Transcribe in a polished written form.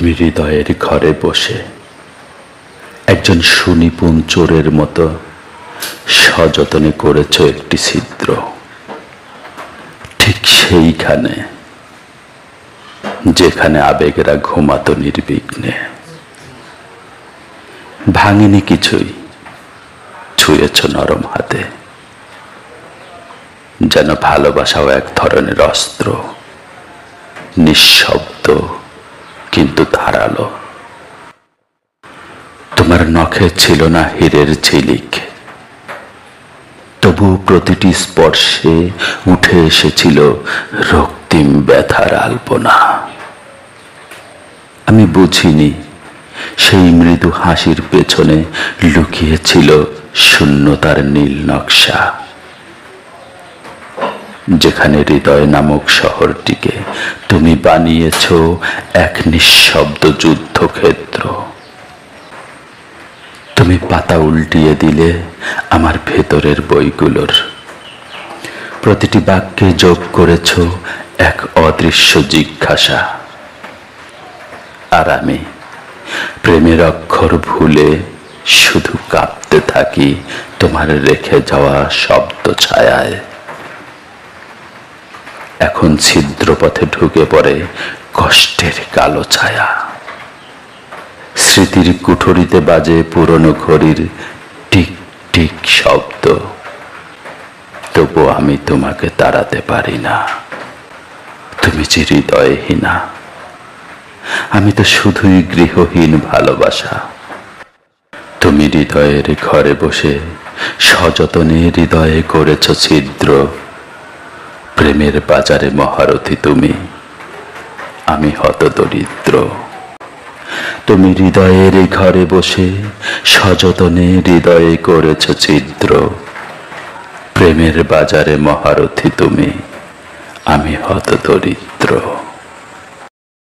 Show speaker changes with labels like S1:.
S1: তুমি হৃদয়ের ঘরে বসে একজন সুনিপুণ চোরের মতো সযত্নে করেছ একটি ছিদ্র, ঠিক সেইখানে যেখানে আবেগেরা ঘুমাতো নির্বিঘ্নে। ভাঙিনি কিছুই, ছুঁয়েছ নরম হাতে, যেন ভালোবাসাও এক ধরনের অস্ত্র, নিঃশব্দ কিন্তু ধারালো। তোমার নখে ছিল না হীরের ঝিলিক, তবু প্রতিটি স্পর্শে উঠে এসেছিল রক্তিম ব্যথার আলপনা। আমি বুঝিনি সেই মৃদু হাসির পেছনে লুকিয়েছিল শূন্যতার নীল নকশা, যেখানে হৃদয় নামক শহরটিকে তুমি বানিয়েছ এক নিঃশব্দ যুদ্ধক্ষেত্র। তুমি পাতা উল্টিয়ে দিলে আমার ভেতরের বইগুলোর, প্রতিটি বাক্যে যোগ করেছ এক অদৃশ্য জিজ্ঞাসা। আর আমি প্রেমের অক্ষর ভুলে শুধু কাঁপতে থাকি তোমার রেখে যাওয়া শব্দ ছায়ায়। এখন ছিদ্রপথে ঢুকে পড়ে কষ্টের কালো ছায়া, স্মৃতির কুঠুরিতে বাজে পুরনো ঘড়ির টিক টিক শব্দ। তবু আমি তোমাকে তাড়াতে পারি না, তুমি যে হৃদয়হীনা। আমি তো শুধুই গৃহহীন ভালোবাসা। তুমি হৃদয়ের ঘরে বসে সযত্নে হৃদয়ে করেছ ছিদ্র। প্রেমের বাজারে মহারথী তুমি, আমি হতদরিদ্র। তুমি হৃদয়ের ঘরে বসে সযত্নে হৃদয়ে করেছ ছিদ্র। প্রেমের বাজারে মহারথী তুমি, আমি হতদরিদ্র।